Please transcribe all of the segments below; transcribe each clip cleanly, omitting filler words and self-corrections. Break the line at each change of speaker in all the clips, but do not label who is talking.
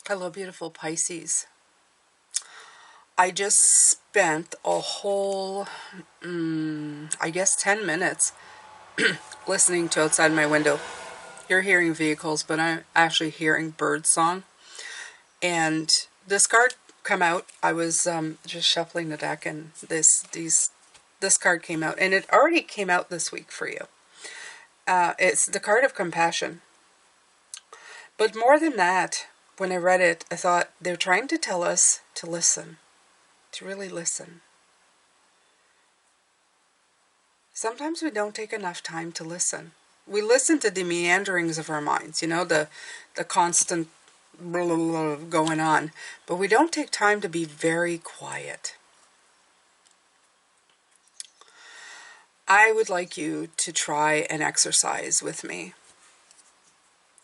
Hello, beautiful Pisces. I just spent a whole, I guess 10 minutes listening to outside my window. You're hearing vehicles, but I'm actually hearing bird song. And this card come out. I was just shuffling the deck, and this card came out, and it already came out this week for you. It's the card of compassion. But more than that, when I read it, I thought they're trying to tell us to listen. To really listen. Sometimes we don't take enough time to listen. We listen to the meanderings of our minds, the constant blah, blah, blah going on, but we don't take time to be very quiet. I would like you to try an exercise with me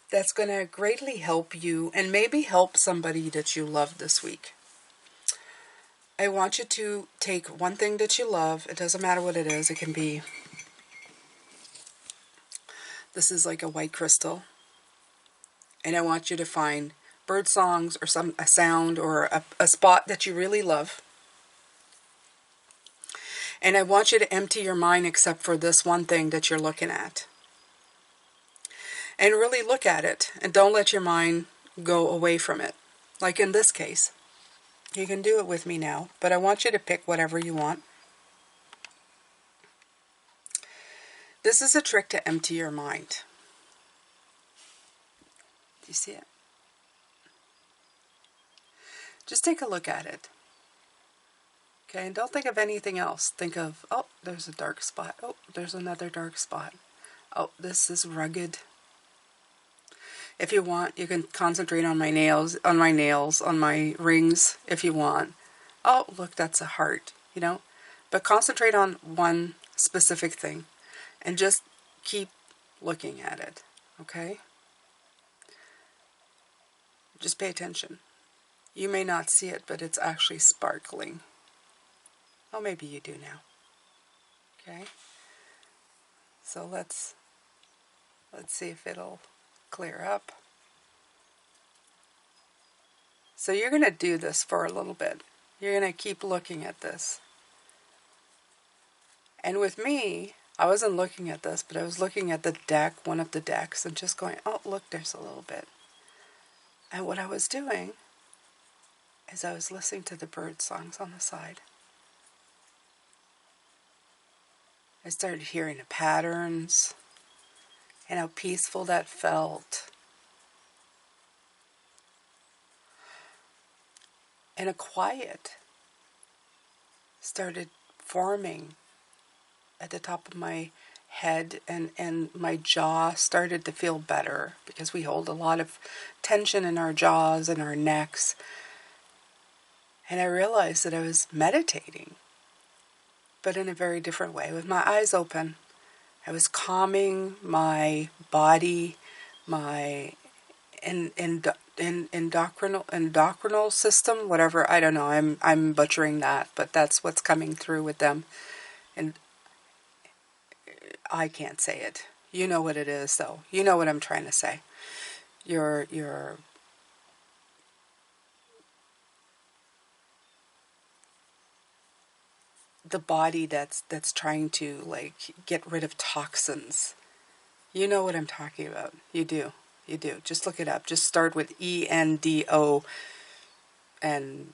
that's going to greatly help you and maybe help somebody that you love this week. I want you to take one thing that you love. It doesn't matter what it is. It can be, this is like a white crystal. And I want you to find bird songs or a sound or a spot that you really love. And I want you to empty your mind except for this one thing that you're looking at. And really look at it. And don't let your mind go away from it. Like in this case. You can do it with me now, but I want you to pick whatever you want. This is a trick to empty your mind. Do you see it? Just take a look at it. Okay, and don't think of anything else. Think of, oh, there's a dark spot. Oh, there's another dark spot. Oh, this is rugged. If you want, you can concentrate on my nails, on my rings, if you want. Oh, look, that's a heart, But concentrate on one specific thing and just keep looking at it, okay? Just pay attention. You may not see it, but it's actually sparkling. Oh, maybe you do now. Okay? So let's see if it'll clear up. So you're going to do this for a little bit. You're going to keep looking at this. And with me, I wasn't looking at this, but I was looking at the deck, one of the decks, and just going, oh, look, there's a little bit. And what I was doing is I was listening to the bird songs on the side. I started hearing the patterns and how peaceful that felt. And a quiet started forming at the top of my head, and my jaw started to feel better because we hold a lot of tension in our jaws and our necks. And I realized that I was meditating, but in a very different way, with my eyes open. I was calming my body, my endocrinal system, whatever. I don't know. I'm butchering that, but that's what's coming through with them. And I can't say it. You know what it is, though. You know what I'm trying to say. Your the body that's trying to get rid of toxins. You know what I'm talking about. You do. Just look it up. Just start with ENDO, and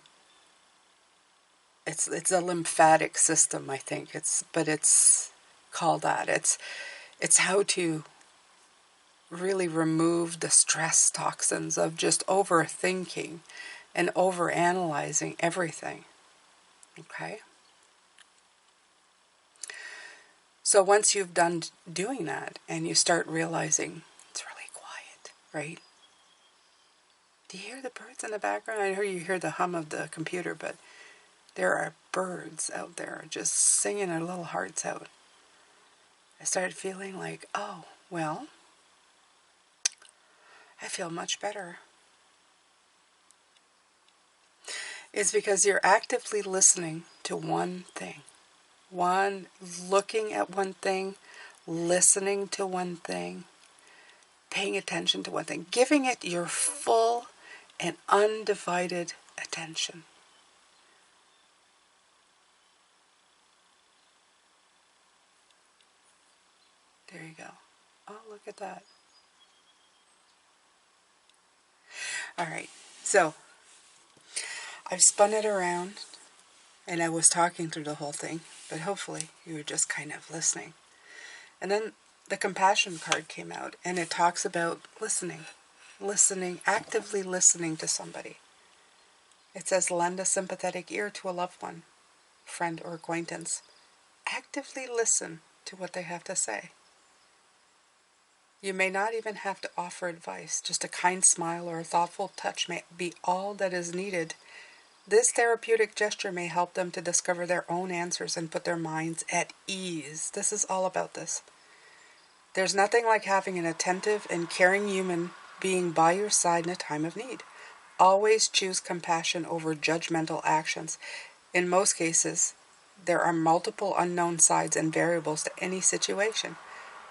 it's a lymphatic system, I think. It's called that. It's how to really remove the stress toxins of just overthinking and overanalyzing everything. Okay? So once you've done doing that and you start realizing it's really quiet, right? Do you hear the birds in the background? I know you hear the hum of the computer, but there are birds out there just singing their little hearts out. I started feeling like, oh, well, I feel much better. It's because you're actively listening to one thing. Looking at one thing, listening to one thing, paying attention to one thing, giving it your full and undivided attention. There you go. Oh, look at that. All right. So I've spun it around and I was talking through the whole thing, but hopefully you were just kind of listening. And then the compassion card came out and it talks about listening, actively listening to somebody. It says lend a sympathetic ear to a loved one, friend or acquaintance. Actively listen to what they have to say. You may not even have to offer advice. Just a kind smile or a thoughtful touch may be all that is needed. This therapeutic gesture may help them to discover their own answers and put their minds at ease. This is all about this. There's nothing like having an attentive and caring human being by your side in a time of need. Always choose compassion over judgmental actions. In most cases, there are multiple unknown sides and variables to any situation.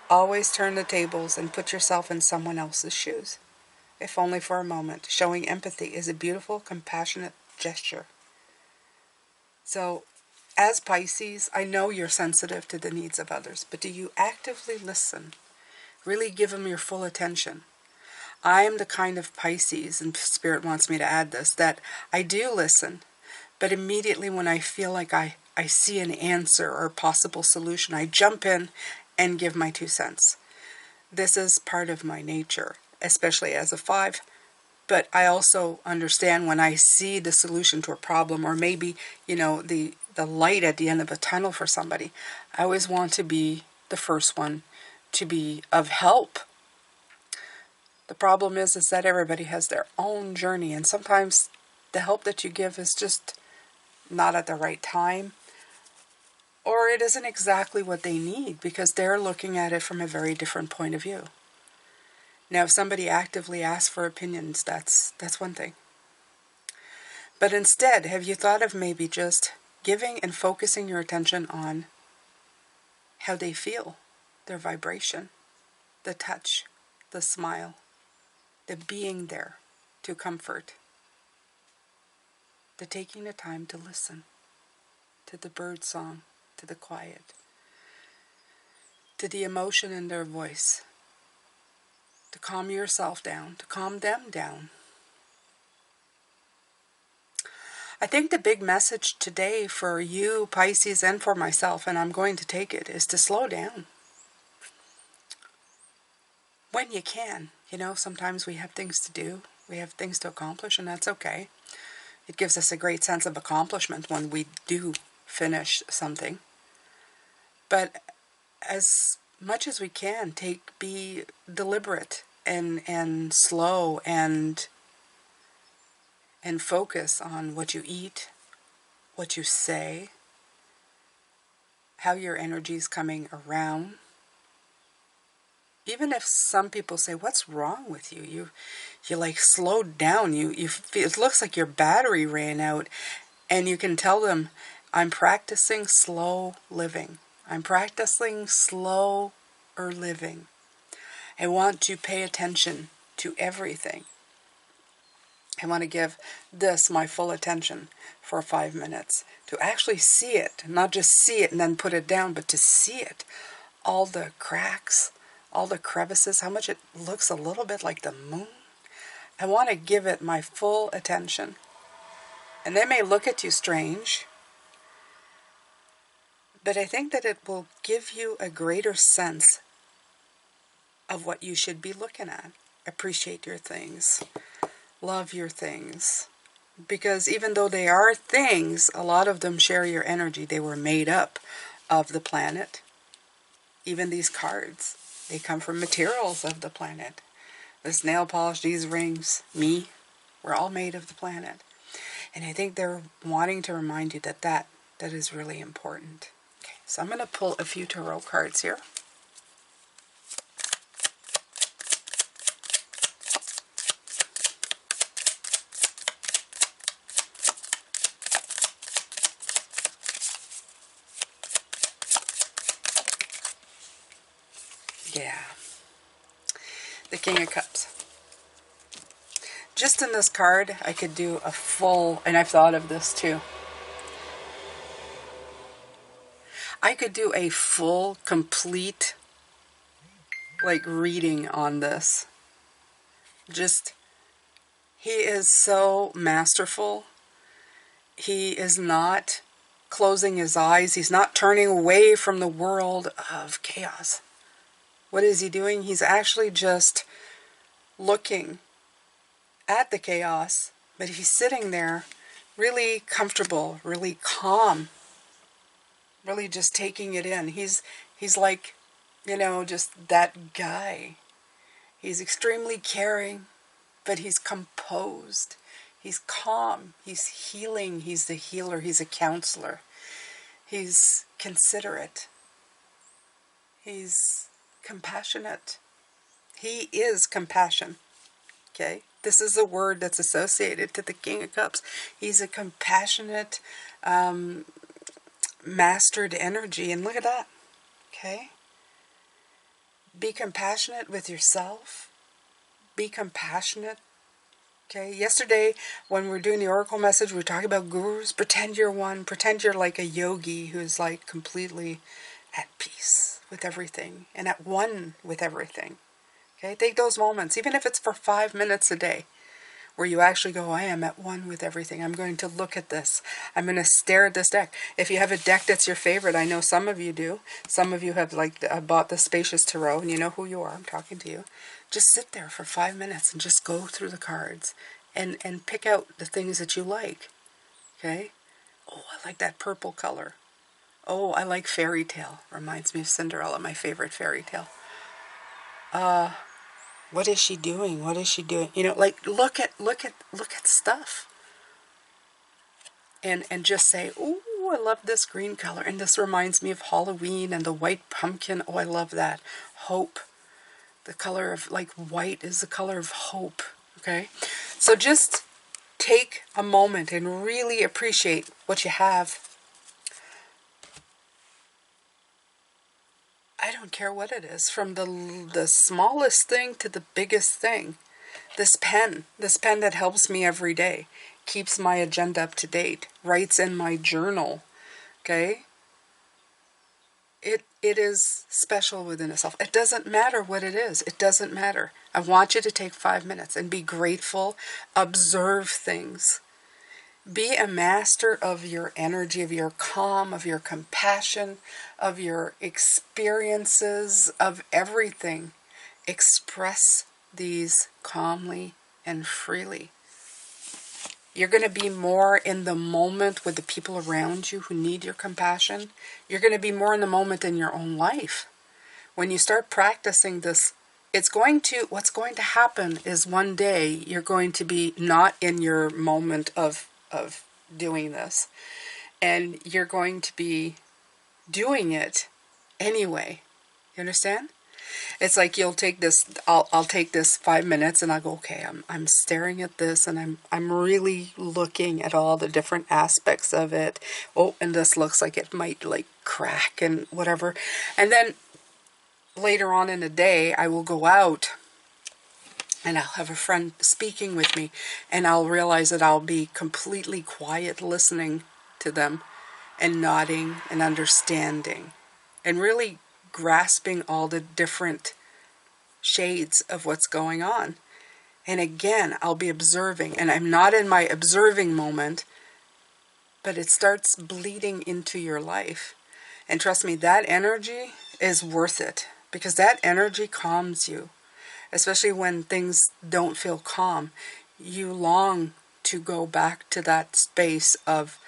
Always turn the tables and put yourself in someone else's shoes, if only for a moment. Showing empathy is a beautiful, compassionate gesture. So, as Pisces, I know you're sensitive to the needs of others, but do you actively listen? Really give them your full attention. I am the kind of Pisces, and Spirit wants me to add this, that I do listen, but immediately when I feel like I see an answer or a possible solution, I jump in and give my 2 cents. This is part of my nature, especially as a 5. But I also understand when I see the solution to a problem, or maybe, the light at the end of a tunnel for somebody, I always want to be the first one to be of help. The problem is that everybody has their own journey, and sometimes the help that you give is just not at the right time, or it isn't exactly what they need because they're looking at it from a very different point of view. Now, if somebody actively asks for opinions, that's one thing. But instead, have you thought of maybe just giving and focusing your attention on how they feel, their vibration, the touch, the smile, the being there to comfort, the taking the time to listen to the bird song, to the quiet, to the emotion in their voice, to calm yourself down, to calm them down. I think the big message today for you, Pisces, and for myself, and I'm going to take it, is to slow down. When you can. Sometimes we have things to do, we have things to accomplish, and that's okay. It gives us a great sense of accomplishment when we do finish something. But as much as we can, be deliberate and slow and focus on what you eat, what you say, how your energy is coming around. Even if some people say, "What's wrong with you? You like slowed down. You feel, it looks like your battery ran out," and you can tell them, "I'm practicing slow living. I'm practicing slower living. I want to pay attention to everything. I want to give this my full attention for 5 minutes, to actually see it, not just see it and then put it down, but to see it, all the cracks, all the crevices, how much it looks a little bit like the moon. I want to give it my full attention." And they may look at you strange, but I think that it will give you a greater sense of what you should be looking at. Appreciate your things. Love your things. Because even though they are things, a lot of them share your energy. They were made up of the planet. Even these cards, they come from materials of the planet. This nail polish, these rings, me, we're all made of the planet. And I think they're wanting to remind you that is really important. Okay, so I'm going to pull a few tarot cards here. Yeah. The King of Cups. Just in this card, I could do a full, and I've thought of this too. I could do a full, complete, like, reading on this. Just, he is so masterful. He is not closing his eyes. He's not turning away from the world of chaos. What is he doing? He's actually just looking at the chaos, but he's sitting there really comfortable, really calm, really just taking it in. He's like, you know, just that guy. He's extremely caring, but he's composed. He's calm. He's healing. He's the healer. He's a counselor. He's considerate. He's compassionate. He is compassion. Okay? This is a word that's associated to the King of Cups. He's a compassionate, mastered energy. And look at that. Okay? Be compassionate with yourself. Be compassionate. Okay? Yesterday, when we were doing the oracle message, we were talking about gurus. Pretend you're one. Pretend you're like a yogi who's like completely at peace with everything and at one with everything. Okay, take those moments, even if it's for 5 minutes a day, where you actually go, I am at one with everything. I'm going to look at this. I'm going to stare at this deck. If you have a deck that's your favorite, I know some of you do. Some of you have bought the Spacious Tarot, and you know who you are. I'm talking to you. Just sit there for 5 minutes and just go through the cards and pick out the things that you like. Okay? Oh, I like that purple color. Oh, I like fairy tale. Reminds me of Cinderella, my favorite fairy tale. What is she doing? What is she doing? You know, like look at stuff. And just say, "Oh, I love this green color, and this reminds me of Halloween and the white pumpkin. Oh, I love that. Hope. The color of, like, white is the color of hope." Okay? So just take a moment and really appreciate what you have. I don't care what it is, from the smallest thing to the biggest thing. This pen that helps me every day, keeps my agenda up to date, writes in my journal, okay? It is special within itself. It doesn't matter what it is. It doesn't matter. I want you to take 5 minutes and be grateful, observe things. Be a master of your energy, of your calm, of your compassion, of your experiences, of everything. Express these calmly and freely. You're going to be more in the moment with the people around you who need your compassion. You're going to be more in the moment in your own life. When you start practicing this, what's going to happen is one day you're going to be not in your moment of doing this, and you're going to be doing it anyway. You understand? It's like you'll take this. I'll take this 5 minutes, and I'll go, okay. I'm staring at this, and I'm really looking at all the different aspects of it. Oh, and this looks like it might like crack and whatever. And then later on in the day, I will go out, and I'll have a friend speaking with me, and I'll realize that I'll be completely quiet listening to them and nodding and understanding and really grasping all the different shades of what's going on. And again, I'll be observing, and I'm not in my observing moment, but it starts bleeding into your life. And trust me, that energy is worth it, because that energy calms you. Especially when things don't feel calm, you long to go back to that space of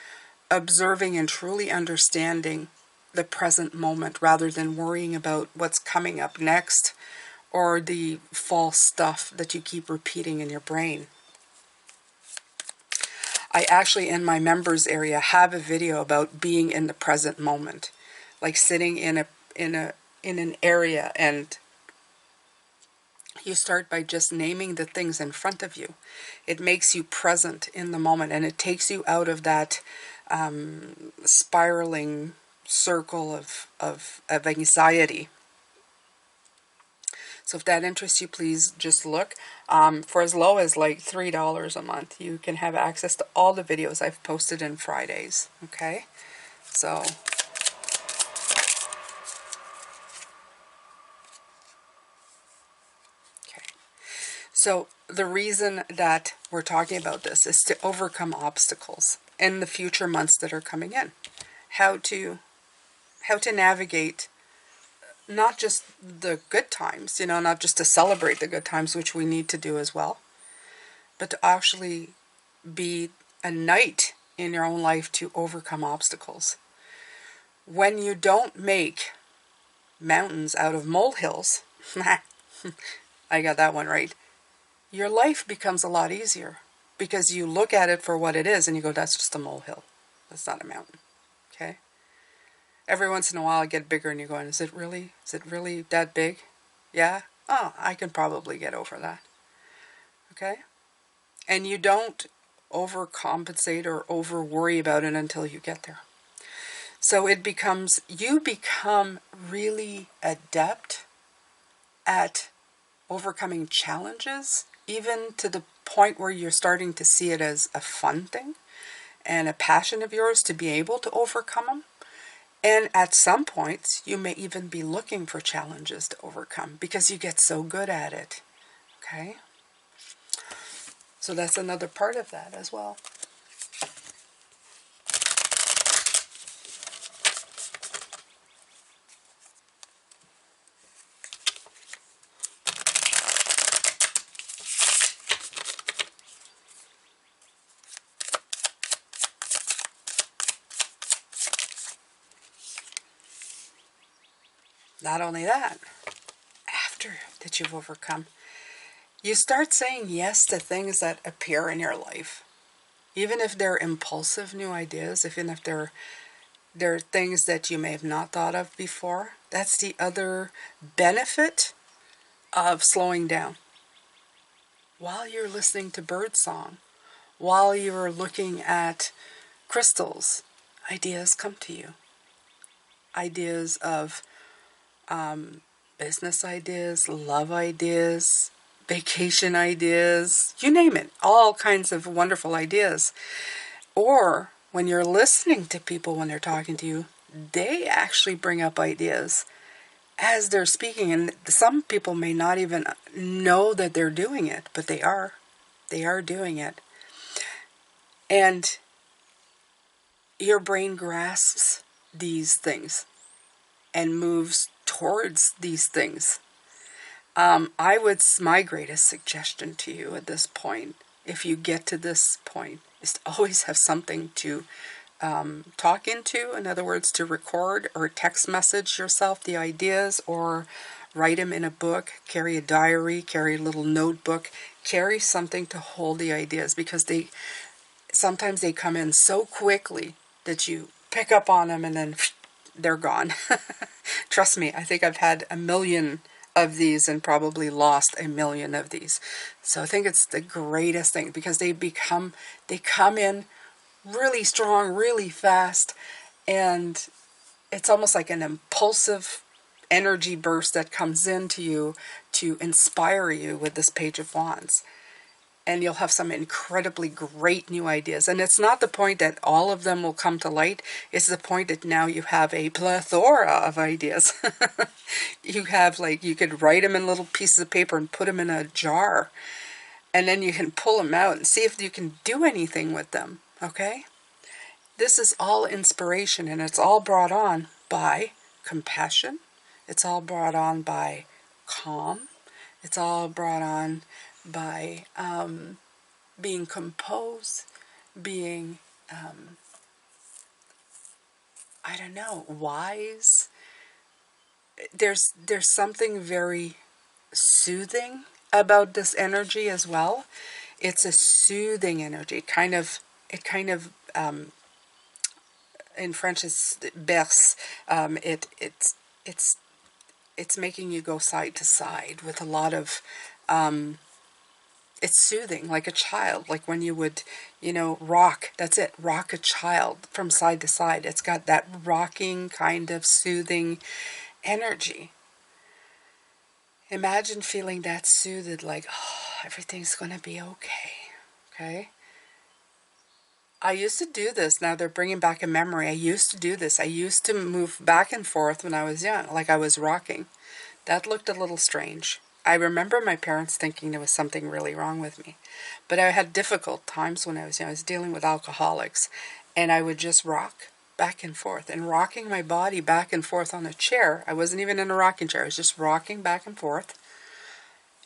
observing and truly understanding the present moment, rather than worrying about what's coming up next or the false stuff that you keep repeating in your brain. I actually, in my members area, have a video about being in the present moment, like sitting in an area, and you start by just naming the things in front of you. It makes you present in the moment, and it takes you out of that spiraling circle of anxiety. So if that interests you, please just look. For as low as like $3 a month, you can have access to all the videos I've posted in Fridays. Okay, so okay. So the reason that we're talking about this is to overcome obstacles in the future months that are coming in. How to navigate not just the good times, not just to celebrate the good times, which we need to do as well, but to actually be a knight in your own life to overcome obstacles. When you don't make mountains out of molehills, I got that one right, your life becomes a lot easier because you look at it for what it is and you go, that's just a molehill. That's not a mountain. Okay? Every once in a while I get bigger and you're going, is it really that big? Yeah? Oh, I can probably get over that. Okay? And you don't overcompensate or over worry about it until you get there. So you become really adept at overcoming challenges, even to the point where you're starting to see it as a fun thing and a passion of yours to be able to overcome them. And at some points, you may even be looking for challenges to overcome because you get so good at it. Okay? So that's another part of that as well. Not only that, after that you've overcome, you start saying yes to things that appear in your life. Even if they're impulsive new ideas, even if they're things that you may have not thought of before, that's the other benefit of slowing down. While you're listening to birdsong, while you're looking at crystals, ideas come to you. Ideas of business ideas, love ideas, vacation ideas, you name it, all kinds of wonderful ideas. Or when you're listening to people when they're talking to you, they actually bring up ideas as they're speaking. And some people may not even know that they're doing it, but they are. They are doing it. And your brain grasps these things and moves towards these things. My greatest suggestion to you at this point, if you get to this point, is to always have something to talk into. In other words, to record or text message yourself the ideas, or write them in a book, carry a diary, carry a little notebook, carry something to hold the ideas, because sometimes they come in so quickly that you pick up on them and then they're gone. Trust me, I think I've had 1 million of these and probably lost 1 million of these. So I think it's the greatest thing, because they come in really strong, really fast, and it's almost like an impulsive energy burst that comes into you to inspire you with this Page of Wands. And you'll have some incredibly great new ideas. And it's not the point that all of them will come to light. It's the point that now you have a plethora of ideas. You could write them in little pieces of paper and put them in a jar. And then you can pull them out and see if you can do anything with them. Okay? This is all inspiration, and it's all brought on by compassion. It's all brought on by calm. It's all brought on by being composed, being, wise. There's something very soothing about this energy as well. It's a soothing energy. It kind of, in French it's berce. It's making you go side to side with a lot of, it's soothing, like a child, like when you would, rock, that's it, rock a child from side to side. It's got that rocking kind of soothing energy. Imagine feeling that soothed, like, oh, everything's going to be okay. Okay? I used to do this. Now they're bringing back a memory. I used to do this. I used to move back and forth when I was young, like I was rocking. That looked a little strange. I remember my parents thinking there was something really wrong with me. But I had difficult times when I was young. I was dealing with alcoholics. And I would just rock back and forth. And rocking my body back and forth on a chair. I wasn't even in a rocking chair. I was just rocking back and forth.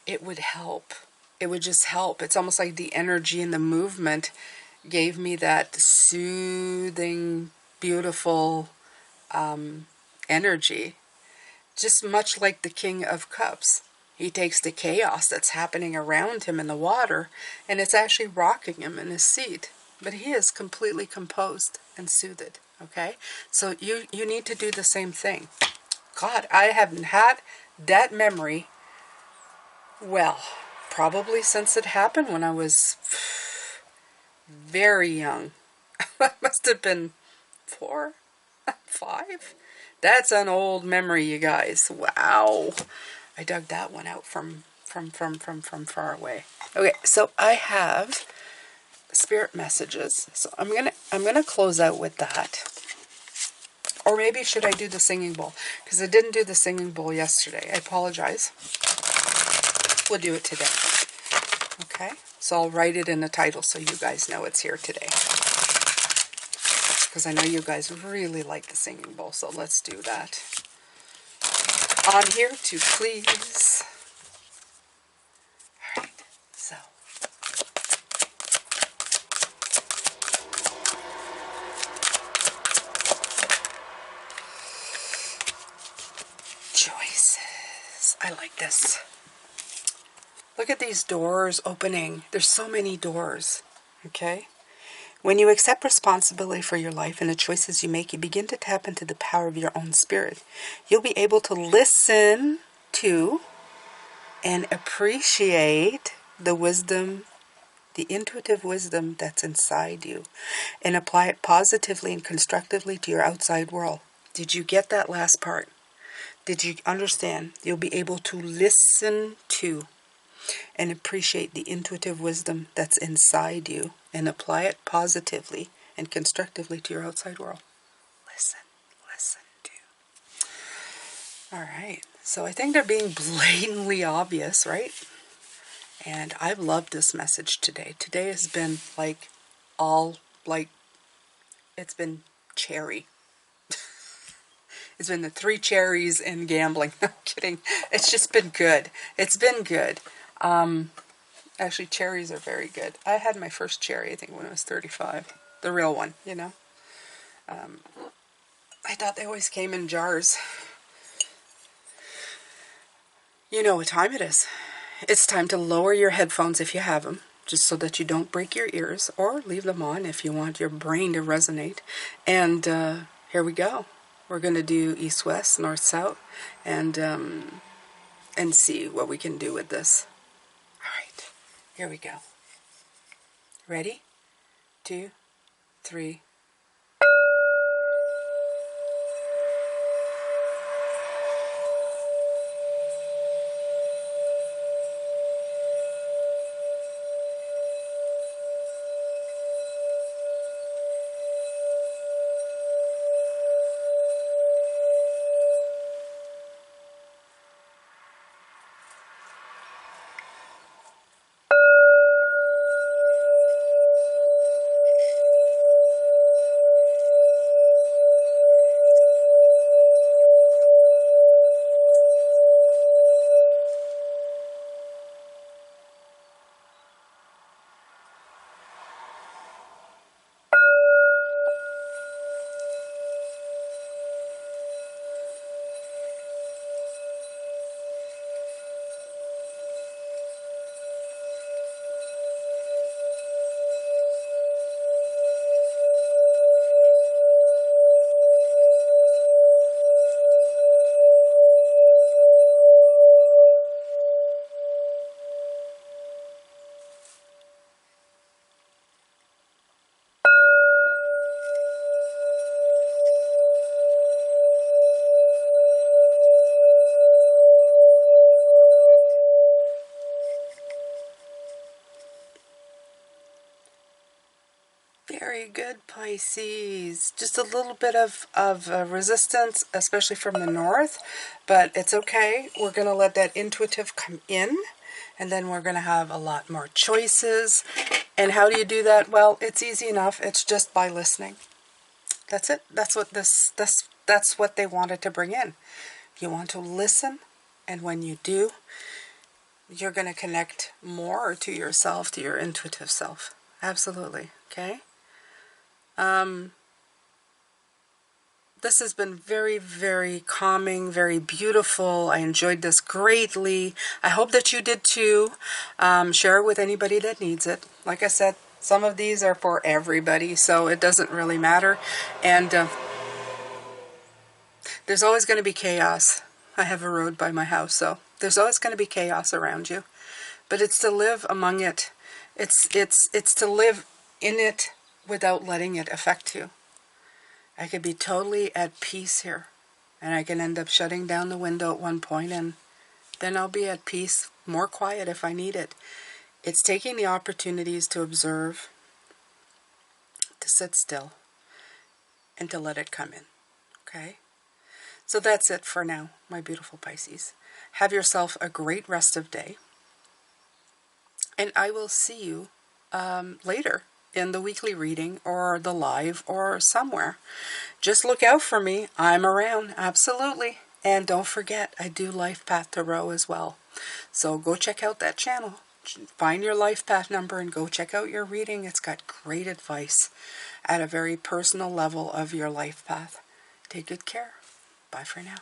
It would help. It would just help. It's almost like the energy and the movement gave me that soothing, beautiful energy. Just much like the King of Cups. He takes the chaos that's happening around him in the water, and it's actually rocking him in his seat. But he is completely composed and soothed. Okay? So you need to do the same thing. God, I haven't had that memory, well, probably since it happened when I was very young. I must have been 4, 5. That's an old memory, you guys. Wow. I dug that one out from far away. Okay, so I have spirit messages. So I'm gonna close out with that. Or maybe should I do the singing bowl? Because I didn't do the singing bowl yesterday. I apologize. We'll do it today. Okay? So I'll write it in the title so you guys know it's here today. Because I know you guys really like the singing bowl, so let's do that. I'm here to please. Alright, so. Choices. I like this. Look at these doors opening. There's so many doors. Okay? When you accept responsibility for your life and the choices you make, you begin to tap into the power of your own spirit. You'll be able to listen to and appreciate the wisdom, the intuitive wisdom that's inside you, and apply it positively and constructively to your outside world. Did you get that last part? Did you understand? You'll be able to listen to and appreciate the intuitive wisdom that's inside you and apply it positively and constructively to your outside world. Listen to. All right. So I think they're being blatantly obvious, right? And I've loved this message today. Today has been it's been cherry. It's been the 3 cherries and gambling. No, I'm kidding. It's just been good. It's been good. Actually, cherries are very good. I had my first cherry, I think, when I was 35. The real one, you know. I thought they always came in jars. You know what time it is. It's time to lower your headphones if you have them, just so that you don't break your ears, or leave them on if you want your brain to resonate. And here we go. We're going to do east-west, north-south, and see what we can do with this. All right, here we go. Ready? 2, 3. Very good, Pisces. Just a little bit of resistance, especially from the north, but it's okay. We're going to let that intuitive come in, and then we're going to have a lot more choices. And how do you do that? Well, it's easy enough. It's just by listening. That's it. That's what they wanted to bring in. You want to listen, and when you do, you're going to connect more to yourself, to your intuitive self. Absolutely. Okay? This has been very, very calming, very beautiful. I enjoyed this greatly. I hope that you did too. Share it with anybody that needs it. Like I said, some of these are for everybody, so it doesn't really matter. And there's always going to be chaos. I have a road by my house, so there's always going to be chaos around you. But it's to live among it. It's to live in it without letting it affect you. I could be totally at peace here, and I can end up shutting down the window at one point, and then I'll be at peace, more quiet if I need it. It's taking the opportunities to observe, to sit still, and to let it come in. Okay? So that's it for now, my beautiful Pisces. Have yourself a great rest of day, and I will see you later in the weekly reading or the live or somewhere. Just look out for me. I'm around, absolutely. And don't forget, I do Life Path Tarot as well. So go check out that channel. Find your life path number and go check out your reading. It's got great advice at a very personal level of your life path. Take good care. Bye for now.